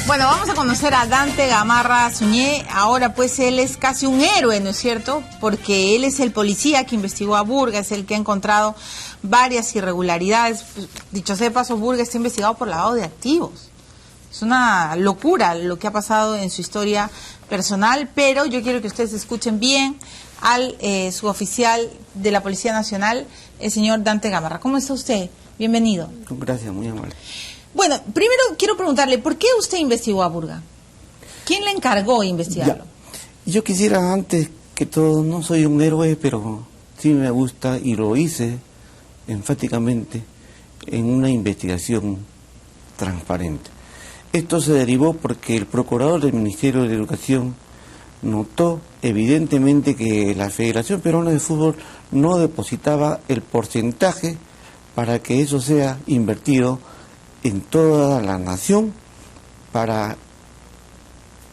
Bueno, vamos a conocer a Dante Gamarra Suñé. Ahora pues él es casi un héroe, ¿no es cierto? Porque él es el policía que investigó a Burga, es el que ha encontrado varias irregularidades. Dicho sea de paso, Burga está investigado por lavado de activos. Es una locura lo que ha pasado en su historia personal, pero yo quiero que ustedes escuchen bien al suboficial de la Policía Nacional, el señor Dante Gamarra. ¿Cómo está usted? Bienvenido. Gracias, muy amable. Bueno, primero quiero preguntarle, ¿por qué usted investigó a Burga? ¿Quién le encargó investigarlo? Yo quisiera, antes que todo, no soy un héroe, pero sí me gusta, y lo hice enfáticamente, en una investigación transparente. Esto se derivó porque el procurador del Ministerio de Educación notó evidentemente que la Federación Peruana de Fútbol no depositaba el porcentaje para que eso sea invertido en toda la nación para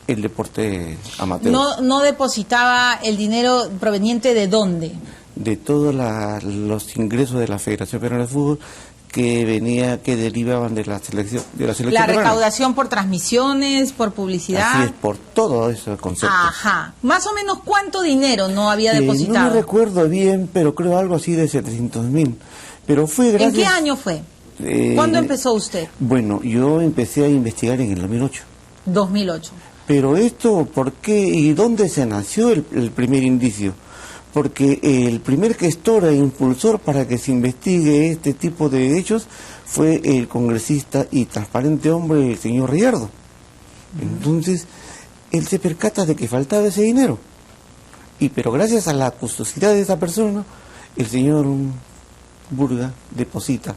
el deporte amateur. ¿No depositaba el dinero proveniente de dónde? De todos los ingresos de la Federación Peruana de Fútbol que derivaban de la selección La peruana. recaudación por transmisiones, por publicidad. Así es, por todo ese concepto. Ajá. Más o menos, ¿cuánto dinero no había depositado? No me recuerdo bien, pero creo algo así de 700.000. Pero fue gracias... ¿En qué año fue? ¿Cuándo empezó usted? Bueno, yo empecé a investigar en el 2008. 2008. Pero esto, ¿por qué y dónde se nació el primer indicio? Porque el primer gestor e impulsor para que se investigue este tipo de hechos fue el congresista y transparente hombre, el señor Riardo. Entonces, él se percata de que faltaba ese dinero. Pero gracias a la acuciosidad de esa persona, el señor Burga deposita.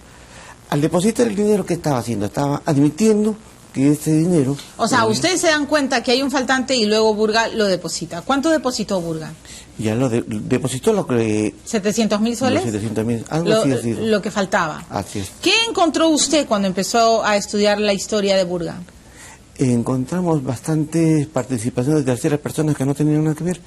Al depositar el dinero, ¿qué estaba haciendo? Estaba admitiendo que ese dinero... O sea, ustedes se dan cuenta que hay un faltante y luego Burga lo deposita. ¿Cuánto depositó Burga? Ya lo depositó lo que... ¿700.000 soles? 700.000, algo así ha sido. Lo que faltaba. Así es. ¿Qué encontró usted cuando empezó a estudiar la historia de Burga? Encontramos bastantes participaciones de terceras personas que no tenían nada que ver,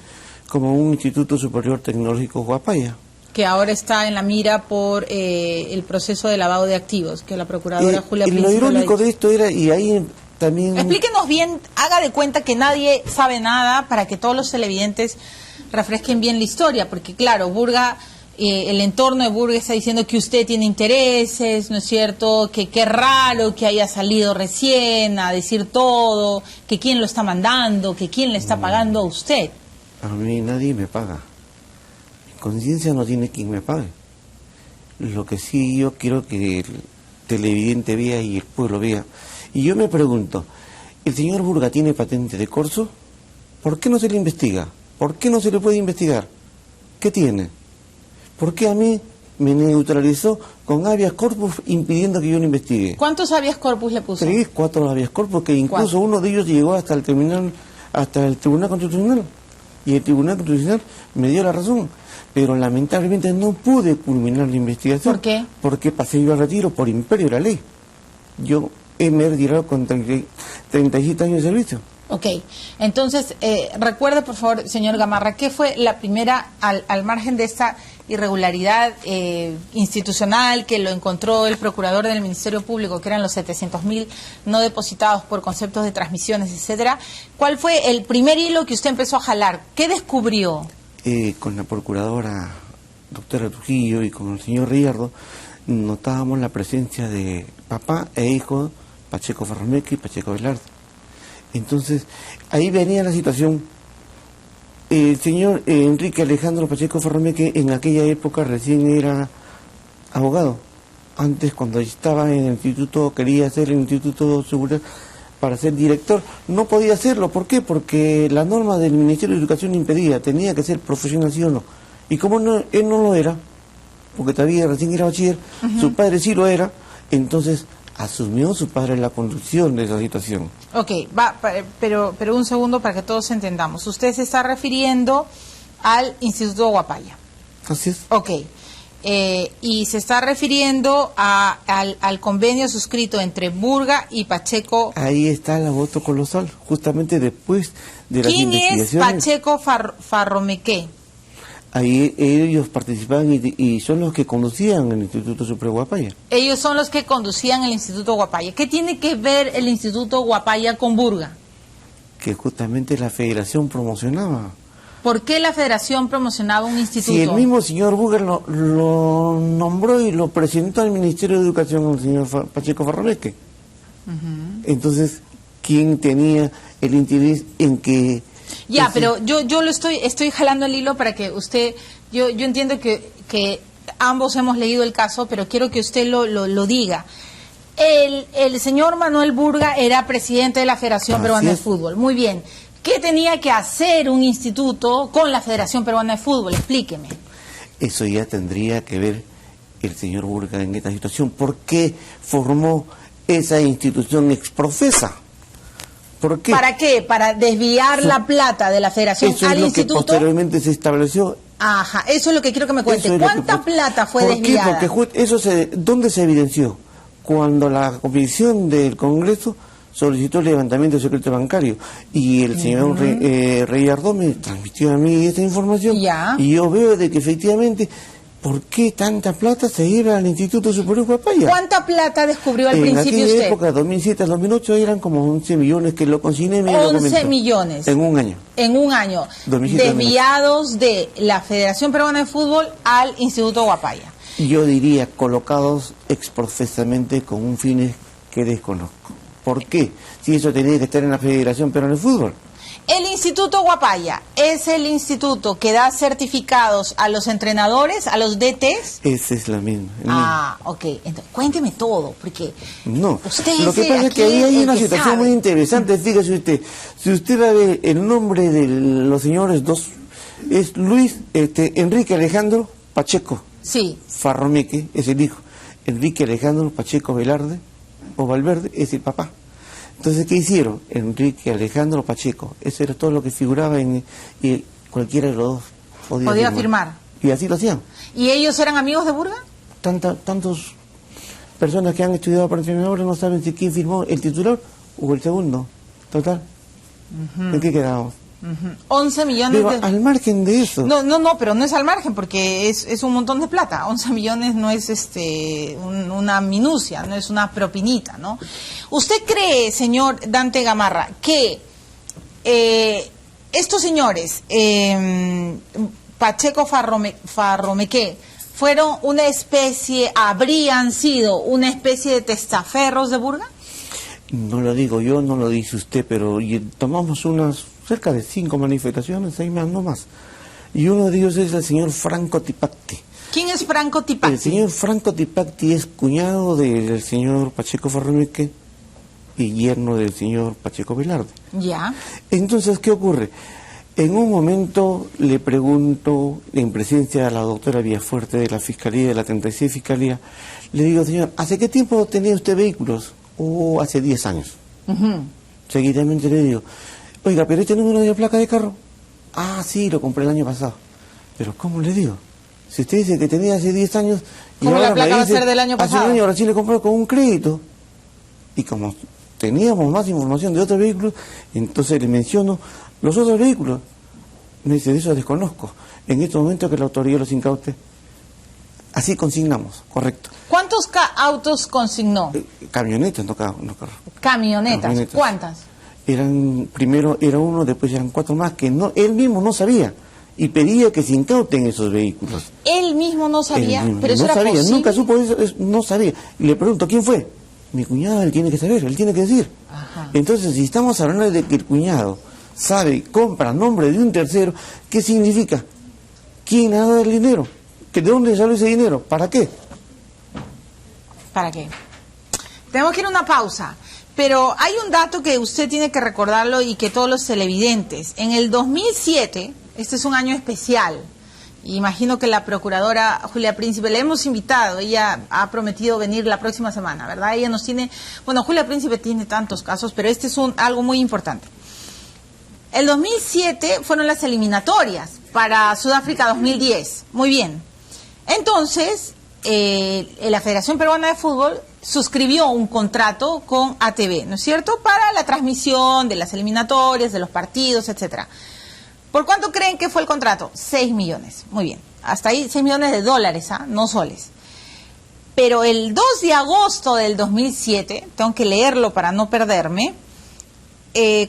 como un Instituto Superior Tecnológico Guapaya, que ahora está en la mira por el proceso de lavado de activos, que la procuradora Julia Príncipe lo irónico de esto era, y ahí también... Explíquenos bien, haga de cuenta que nadie sabe nada para que todos los televidentes refresquen bien la historia, porque claro, Burga, el entorno de Burga está diciendo que usted tiene intereses, ¿no es cierto?, que qué raro que haya salido recién a decir todo, que quién lo está mandando, que quién le está pagando a usted. A mí nadie me paga. Conciencia no tiene quien me pague. Lo que sí yo quiero que el televidente vea y el pueblo vea. Y yo me pregunto, ¿el señor Burga tiene patente de corso? ¿Por qué no se le investiga? ¿Por qué no se le puede investigar? ¿Qué tiene? ¿Por qué a mí me neutralizó con habeas corpus impidiendo que yo lo investigue? ¿Cuántos habeas corpus le puso? 3, 4 habeas corpus, que incluso uno de ellos llegó hasta el Tribunal Constitucional. Y el Tribunal Constitucional me dio la razón. Pero lamentablemente no pude culminar la investigación. ¿Por qué? Porque pasé yo al retiro por imperio de la ley. Yo me retirado con 37 años de servicio. Ok, entonces, recuerde por favor, señor Gamarra, ¿qué fue la primera, al margen de esta irregularidad institucional que lo encontró el procurador del Ministerio Público, que eran los 700.000 no depositados por conceptos de transmisiones, etcétera? ¿Cuál fue el primer hilo que usted empezó a jalar? ¿Qué descubrió? Con la procuradora doctora Trujillo y con el señor Riardo notábamos la presencia de papá e hijo, Pacheco Farromeque y Pacheco Velarde. Entonces, ahí venía la situación. El señor Enrique Alejandro Pacheco Farromeque en aquella época recién era abogado. Antes, cuando estaba en el instituto, quería hacer el Instituto de Seguridad para ser director. No podía hacerlo. ¿Por qué? Porque la norma del Ministerio de Educación impedía, tenía que ser profesional, sí o no. Y como él no lo era, porque todavía recién era bachiller, su padre sí lo era, entonces asumió su padre la conducción de esa situación. Ok, pero un segundo para que todos entendamos. Usted se está refiriendo al Instituto Guapaya. Así es. Ok, y se está refiriendo al convenio suscrito entre Burga y Pacheco. Ahí está la voto colosal, justamente después de las investigaciones. ¿Quién es Pacheco Farromeque? Ahí ellos participaban y son los que conducían el Instituto Superior Guapaya. Ellos son los que conducían el Instituto Guapaya. ¿Qué tiene que ver el Instituto Guapaya con Burga? Que justamente la federación promocionaba. ¿Por qué la federación promocionaba un instituto? Si el mismo señor Burga lo nombró y lo presentó al Ministerio de Educación, al señor Pacheco Farromeque. Entonces, ¿quién tenía el interés en que... Ya, pero yo lo estoy jalando el hilo para que usted... Yo entiendo que ambos hemos leído el caso, pero quiero que usted lo diga. El señor Manuel Burga era presidente de la Federación Peruana de Fútbol. Muy bien. ¿Qué tenía que hacer un instituto con la Federación Peruana de Fútbol? Explíqueme. Eso ya tendría que ver el señor Burga en esta situación. ¿Por qué formó esa institución exprofesa? ¿Por qué? ¿Para qué? ¿Para desviar la plata de la Federación al instituto? Que posteriormente se estableció. Ajá, eso es lo que quiero que me cuente. ¿Cuánta plata fue desviada? ¿Por qué? ¿Dónde se evidenció? Cuando la comisión del Congreso solicitó el levantamiento del secreto bancario y el señor Reyardo me transmitió a mí esta información y yo veo de que efectivamente, ¿por qué tanta plata se iba al Instituto Superior Guapaya? ¿Cuánta plata descubrió al principio usted? En aquella época, 2007 al 2008, eran como 11 millones que lo consigné. 11 millones. En un año. En un año. Desviados de la Federación Peruana de Fútbol al Instituto Guapaya. Yo diría colocados exprofesamente con un fin que desconozco. ¿Por qué? Si eso tenía que estar en la Federación Peruana de Fútbol. El Instituto Guapaya es el instituto que da certificados a los entrenadores, a los DTs. Esa es la misma. Ok. Entonces, cuénteme todo, porque no. Usted lo que pasa es que ahí hay una situación muy interesante. Fíjese usted, si usted va a ver el nombre de los señores dos, es Enrique Alejandro Pacheco. Sí. Farromeque es el hijo. Enrique Alejandro Pacheco Velarde o Valverde es el papá. Entonces, ¿qué hicieron? Enrique Alejandro Pacheco. Eso era todo lo que figuraba y cualquiera de los dos podía firmar. Y así lo hacían. ¿Y ellos eran amigos de Burga? Tantos personas que han estudiado para entrenadores no saben si quién firmó, el titular o el segundo. Total. ¿En qué quedamos? 11 millones pero al margen de eso. No, pero no es al margen porque es un montón de plata. 11 millones no es una minucia, no es una propinita, ¿no? ¿Usted cree, señor Dante Gamarra, que estos señores, Pacheco Farromeque, habrían sido una especie de testaferros de Burga? No lo digo yo, no lo dice usted, pero tomamos cerca de 5 manifestaciones, hay más, no más. Y uno de ellos es el señor Franco Tipacti. ¿Quién es Franco Tipacti? El señor Franco Tipacti es cuñado del señor Pacheco Farromeque y yerno del señor Pacheco Velarde. Ya. Entonces, ¿qué ocurre? En un momento le pregunto, en presencia de la doctora Villafuerte de la Fiscalía, de la 36 Fiscalía, le digo, señor, ¿hace qué tiempo tenía usted vehículos? Hace 10 años. Seguidamente le digo, oiga, pero este número de placa de carro. Sí, lo compré el año pasado. Pero ¿cómo le digo? Si usted dice que tenía hace 10 años... ¿Cómo la placa va a ser del año pasado? Hace un año recién le compré con un crédito. Y como teníamos más información de otros vehículos, entonces le menciono los otros vehículos. Me dice, de eso desconozco. En este momento que la autoridad los incaute. Así consignamos, correcto. ¿Cuántos autos consignó? Camionetas, no carros. ¿Camionetas? ¿Cuántas? Primero era uno, después eran 4 más que él mismo no sabía y pedía que se incauten esos vehículos. Él mismo no sabía, pero eso no era sabía, posible. Nunca supo eso, no sabía. Y le pregunto, ¿quién fue? Mi cuñado, él tiene que saber, él tiene que decir. Ajá. Entonces, si estamos hablando de que el cuñado sabe, compra a nombre de un tercero, ¿qué significa? ¿Quién ha dado el dinero? ¿De dónde salió ese dinero? ¿Para qué? ¿Para qué? Tenemos que ir a una pausa. Pero hay un dato que usted tiene que recordarlo y que todos los televidentes. En el 2007, este es un año especial, imagino que la procuradora Julia Príncipe, le hemos invitado, ella ha prometido venir la próxima semana, ¿verdad? Ella nos tiene, Julia Príncipe tiene tantos casos, pero este es algo muy importante. El 2007 fueron las eliminatorias para Sudáfrica 2010, muy bien. Entonces, la Federación Peruana de Fútbol suscribió un contrato con ATV, ¿no es cierto?, para la transmisión de las eliminatorias, de los partidos, etcétera. ¿Por cuánto creen que fue el contrato? 6 millones. Muy bien. Hasta ahí 6 millones de dólares, no soles. Pero el 2 de agosto del 2007, tengo que leerlo para no perderme,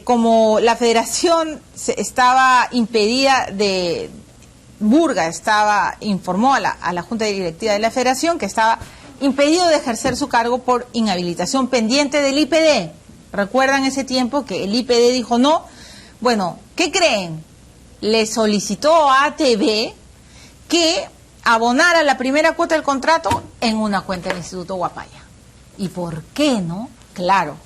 como la federación estaba impedida de... Burga informó a la Junta Directiva de la Federación que estaba impedido de ejercer su cargo por inhabilitación pendiente del IPD. ¿Recuerdan ese tiempo que el IPD dijo no? Bueno, ¿qué creen? Le solicitó a ATV que abonara la primera cuota del contrato en una cuenta del Instituto Guapaya. ¿Y por qué no? Claro,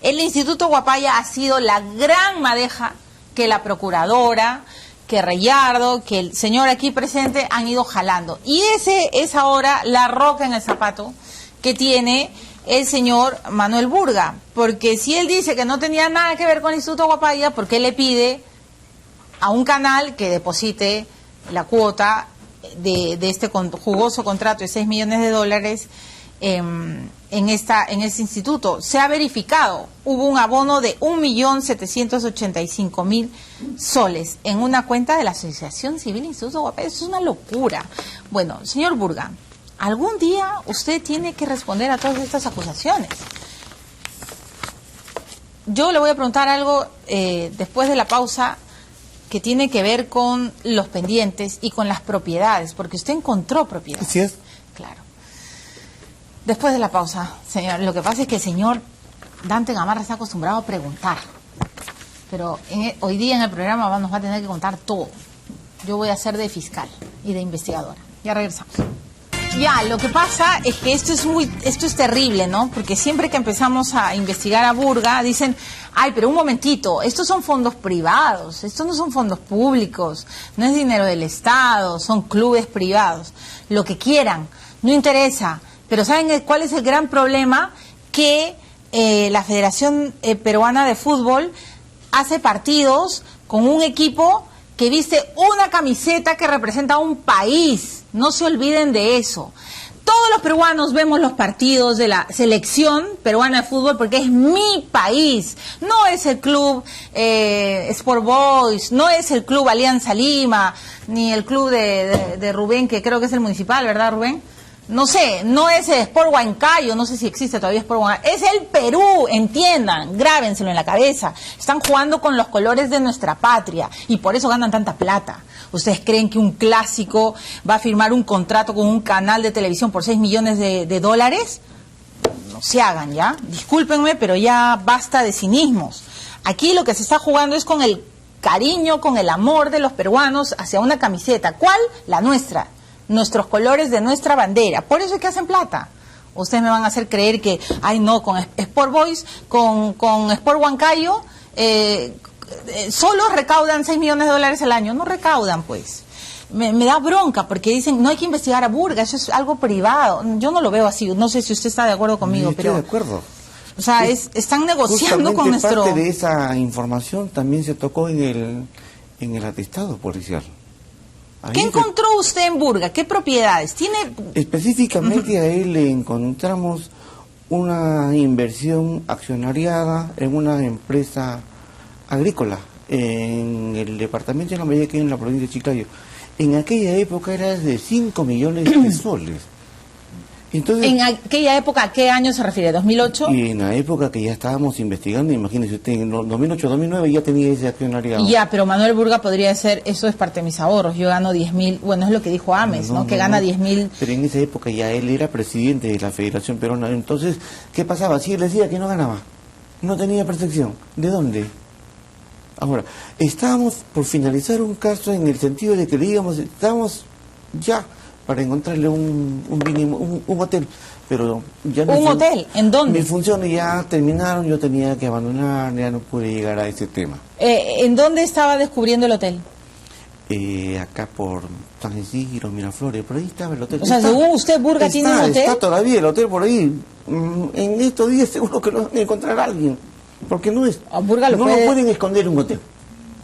el Instituto Guapaya ha sido la gran madeja que la procuradora, que Reyardo, que el señor aquí presente han ido jalando. Y ese es ahora la roca en el zapato que tiene el señor Manuel Burga. Porque si él dice que no tenía nada que ver con el Instituto Guapaya, ¿por qué le pide a un canal que deposite la cuota de este jugoso contrato de 6 millones de dólares en ese instituto? Se ha verificado, hubo un abono de 1.785.000 soles en una cuenta de la Asociación Civil Instituto Guapaya. Eso es una locura. Bueno, señor Burga, algún día usted tiene que responder a todas estas acusaciones. Yo le voy a preguntar algo después de la pausa que tiene que ver con los pendientes y con las propiedades, porque usted encontró propiedades. Así es. Claro. Después de la pausa, señor, lo que pasa es que el señor Dante Gamarra está acostumbrado a preguntar, pero hoy día en el programa nos va a tener que contar todo. Yo voy a ser de fiscal y de investigadora. Ya regresamos. Ya, lo que pasa es que esto es terrible, ¿no? Porque siempre que empezamos a investigar a Burga, dicen, ay, pero un momentito, estos son fondos privados, estos no son fondos públicos, no es dinero del Estado, son clubes privados. Lo que quieran, no interesa. Pero ¿saben cuál es el gran problema? Que la Federación Peruana de Fútbol hace partidos con un equipo que viste una camiseta que representa a un país. No se olviden de eso. Todos los peruanos vemos los partidos de la selección peruana de fútbol porque es mi país. No es el club Sport Boys, no es el club Alianza Lima, ni el club de Rubén, que creo que es el municipal, ¿verdad, Rubén? No sé, no es el Sport Huancayo, no sé si existe todavía Sport Huancayo. Es el Perú, entiendan, grábenselo en la cabeza. Están jugando con los colores de nuestra patria y por eso ganan tanta plata. ¿Ustedes creen que un clásico va a firmar un contrato con un canal de televisión por 6 millones de dólares? No se hagan, ¿ya? Discúlpenme, pero ya basta de cinismos. Aquí lo que se está jugando es con el cariño, con el amor de los peruanos hacia una camiseta. ¿Cuál? La nuestra. Nuestros colores de nuestra bandera. Por eso es que hacen plata. Ustedes me van a hacer creer que, ay no, con Sport Boys, con Sport Huancayo, solo recaudan 6 millones de dólares al año. No recaudan, pues. Me da bronca porque dicen, no hay que investigar a Burga, eso es algo privado. Yo no lo veo así, no sé si usted está de acuerdo conmigo. Estoy de acuerdo. O sea, están negociando con nuestro... Parte de esa información también se tocó en el atestado policial. ¿Qué encontró usted en Burga? ¿Qué propiedades? ¿Tiene...? Específicamente a él le encontramos una inversión accionariada en una empresa agrícola en el departamento de La Maya, que en la provincia de Chiclayo. En aquella época era de 5 millones de soles. Entonces, ¿en aquella época a qué año se refiere? ¿2008? Y en la época que ya estábamos investigando, imagínese usted, en 2008-2009 ya tenía ese accionariado. Ya, pero Manuel Burga podría decir, eso es parte de mis ahorros, yo gano 10.000, bueno, es lo que dijo Ames, ¿no? Que gana 10.000. Pero en esa época ya él era presidente de la Federación Peruana, entonces, ¿qué pasaba? Si él decía que no ganaba, no tenía percepción, ¿de dónde? Ahora, estábamos por finalizar un caso en el sentido de que, digamos, estábamos ya para encontrarle un hotel, pero ya no. ¿Un hotel? ¿En dónde? Mis funciones ya terminaron, yo tenía que abandonar, ya no pude llegar a ese tema. ¿En dónde estaba descubriendo el hotel? Acá por San Isidro, Miraflores, por ahí estaba el hotel. O sea, según usted, Burga tiene un hotel. Está todavía el hotel por ahí. En estos días seguro que lo van a encontrar alguien, porque no es. Burga no pueden esconder un hotel.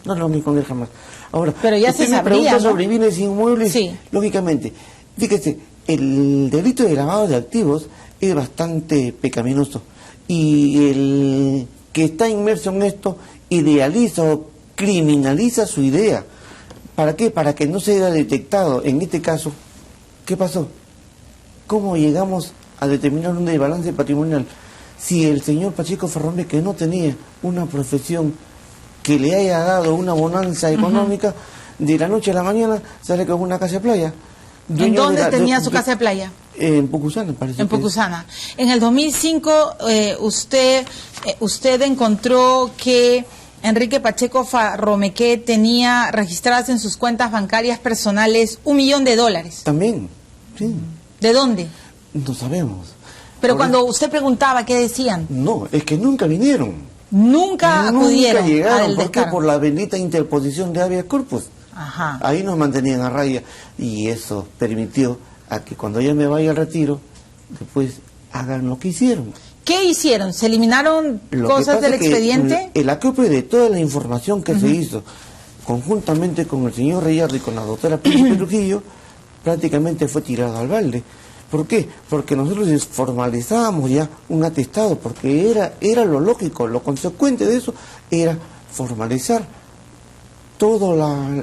No lo van a esconder jamás. Ahora, pero ya usted se me sabría, pregunta ¿no? sobre bienes inmuebles, sí. Lógicamente. Fíjese, el delito de lavado de activos es bastante pecaminoso y el que está inmerso en esto idealiza o criminaliza su idea, ¿Para qué? Para que no se haya detectado. En este caso, ¿qué pasó? ¿Cómo llegamos a determinar un desbalance patrimonial? Si el señor Pacheco Ferrombe, que no tenía una profesión que le haya dado una bonanza económica, de la noche a la mañana sale con una casa de playa. ¿En dónde tenía su casa de playa? En Pucusana, parece. En Pucusana. En el 2005 usted encontró que Enrique Pacheco Farromeque tenía registradas en sus cuentas bancarias personales $1 millón. También, sí. ¿De dónde? No sabemos. Pero cuando usted preguntaba, ¿qué decían? No, es que nunca vinieron. Nunca acudieron. Nunca llegaron. ¿Por qué? Descargo. Por la bendita interposición de habeas corpus. Ajá. Ahí nos mantenían a raya y eso permitió a que cuando yo me vaya al retiro, después hagan lo que hicieron. ¿Qué hicieron? ¿Se eliminaron cosas del expediente? El acopio de toda la información que se hizo conjuntamente con el señor Reyardo y con la doctora Príncipe Trujillo, prácticamente fue tirado al balde. ¿Por qué? Porque nosotros formalizábamos ya un atestado, porque era lo lógico, lo consecuente de eso era formalizar todo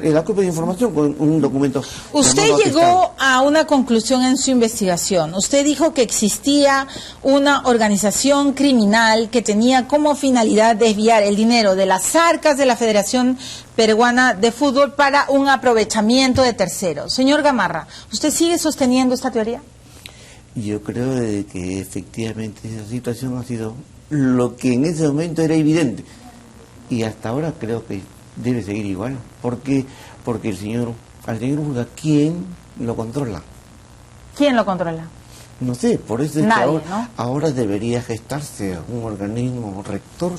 el acopio de información con un documento. Usted llegó a una conclusión en su investigación. Usted dijo que existía una organización criminal que tenía como finalidad desviar el dinero de las arcas de la Federación Peruana de Fútbol para un aprovechamiento de terceros. Señor Gamarra, ¿usted sigue sosteniendo esta teoría? Yo creo que efectivamente esa situación ha sido lo que en ese momento era evidente. Y hasta ahora creo que debe seguir igual. ¿Por qué? Porque al señor Urga, ¿quién lo controla? ¿Quién lo controla? No sé, por eso es Nadie, que ¿no? ahora debería gestarse un organismo rector,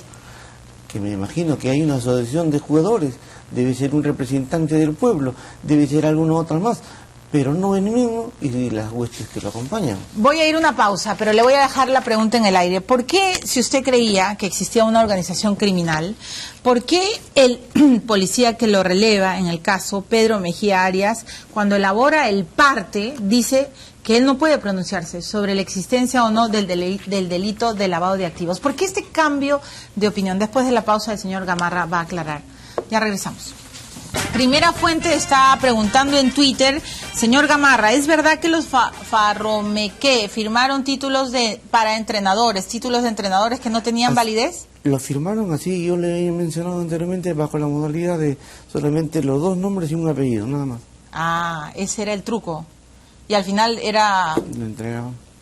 que me imagino que hay una asociación de jugadores, debe ser un representante del pueblo, debe ser alguno otro más, pero no el mismo y las huestes que lo acompañan. Voy a ir a una pausa, pero le voy a dejar la pregunta en el aire. ¿Por qué, si usted creía que existía una organización criminal, por qué el policía que lo releva en el caso, Pedro Mejía Arias, cuando elabora el parte, dice que él no puede pronunciarse sobre la existencia o no del delito de lavado de activos? ¿Por qué este cambio de opinión? Después de la pausa el señor Gamarra va a aclarar. Ya regresamos. Primera Fuente está preguntando en Twitter, señor Gamarra, ¿es verdad que los Farromeque firmaron títulos para entrenadores, títulos de entrenadores que no tenían validez? Lo firmaron así, yo le he mencionado anteriormente, bajo la modalidad de solamente los 2 nombres y un apellido, nada más. Ah, ese era el truco. Y al final era... Lo entregaban.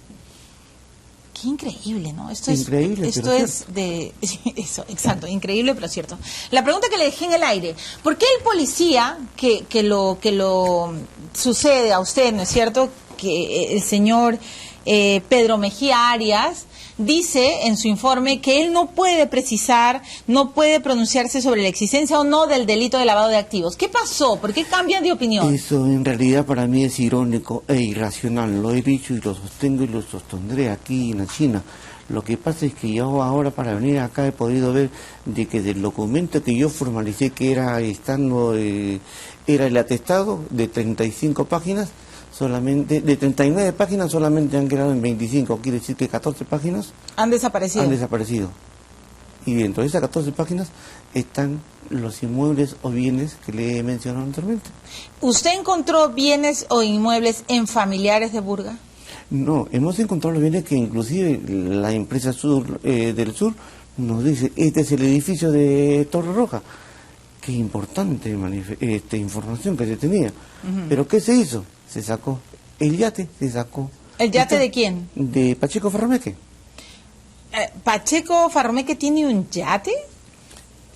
Qué increíble, ¿no? Esto increíble, es pero de eso, exacto, increíble pero cierto. La pregunta que le dejé en el aire, ¿por qué el policía que lo sucede a usted, ¿no es cierto? Que el señor Pedro Mejía Arias dice en su informe que él no puede precisar, no puede pronunciarse sobre la existencia o no del delito de lavado de activos. ¿Qué pasó? ¿Por qué cambian de opinión? Eso en realidad para mí es irónico e irracional. Lo he dicho y lo sostengo y lo sostendré aquí en la China. Lo que pasa es que yo ahora para venir acá he podido ver de que del documento que yo formalicé, que era era el atestado de 35 páginas, solamente de 39 páginas solamente han quedado en 25, quiere decir que 14 páginas han desaparecido. Y dentro de esas 14 páginas están los inmuebles o bienes que le he mencionado anteriormente. ¿Usted encontró bienes o inmuebles en familiares de Burga? No, hemos encontrado los bienes que inclusive la empresa del sur nos dice, este es el edificio de Torre Roja. Qué importante información que se tenía. Pero ¿qué se hizo? Se sacó el yate, se sacó. ¿El yate de quién? De Pacheco Farromeque. ¿Pacheco Farromeque tiene un yate?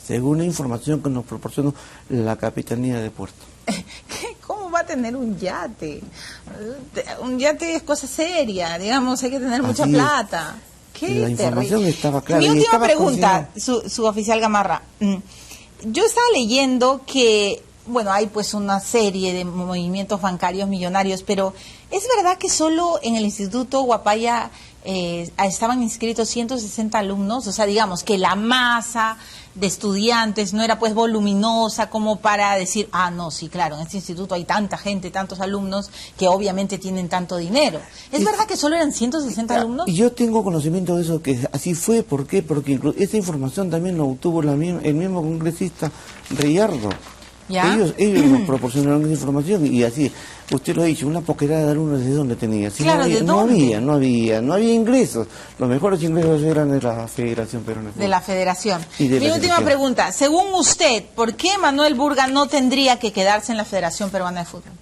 Según la información que nos proporcionó la Capitanía de Puerto. ¿Cómo va a tener un yate? Un yate es cosa seria, digamos, hay que tener mucha plata. Qué la información estaba clara. Mi última pregunta, su oficial Gamarra. Yo estaba leyendo que, bueno, hay pues una serie de movimientos bancarios millonarios, pero ¿es verdad que solo en el Instituto Huapaya estaban inscritos 160 alumnos? O sea, digamos que la masa de estudiantes no era pues voluminosa como para decir, ah, no, sí, claro, en este instituto hay tanta gente, tantos alumnos que obviamente tienen tanto dinero. ¿Es verdad que solo eran 160 alumnos? Yo tengo conocimiento de eso, que así fue. ¿Por qué? Porque esa información también lo obtuvo el mismo congresista Reyardo. ¿Ya? Ellos nos proporcionaron esa información y así, usted lo ha dicho, una poquerada de alumnos de dónde tenía. Si Claro, ¿de dónde? No había ingresos. Los mejores ingresos eran de la Federación Peruana de Fútbol. De la Federación. Y de Mi la última selección. pregunta, según usted, ¿por qué Manuel Burga no tendría que quedarse en la Federación Peruana de Fútbol?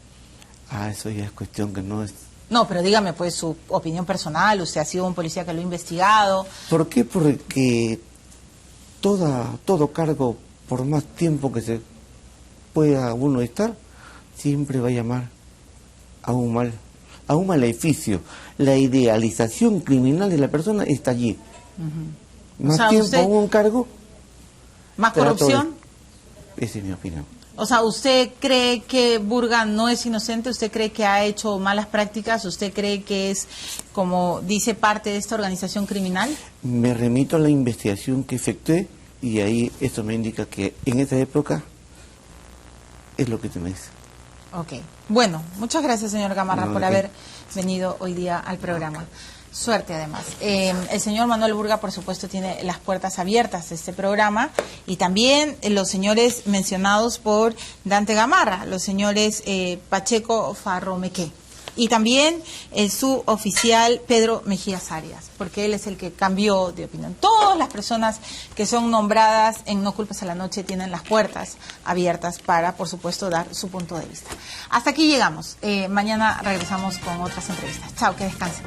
Eso ya es cuestión que no es... No, pero dígame pues su opinión personal, usted ha sido un policía que lo ha investigado. ¿Por qué? Porque todo cargo, por más tiempo que se pueda uno estar, siempre va a llamar a un maleficio. La idealización criminal de la persona está allí. Más O sea, tiempo usted- un cargo, ¿Más trato corrupción? esa es mi opinión. O sea, ¿usted cree que Burga no es inocente? ¿Usted cree que ha hecho malas prácticas? ¿Usted cree que es, como dice, parte de esta organización criminal? Me remito a la investigación que efectué y ahí esto me indica que en esa época es lo que te me dice. Ok. Bueno, muchas gracias, señor Gamarra, No, por ¿de qué? haber venido hoy día al programa. Suerte, además. El señor Manuel Burga, por supuesto, tiene las puertas abiertas de este programa y también los señores mencionados por Dante Gamarra, los señores Pacheco Farromeque y también el suboficial Pedro Mejías Arias, porque él es el que cambió de opinión. Todas las personas que son nombradas en No Culpes a la Noche tienen las puertas abiertas para, por supuesto, dar su punto de vista. Hasta aquí llegamos. Mañana regresamos con otras entrevistas. Chao, que descansen.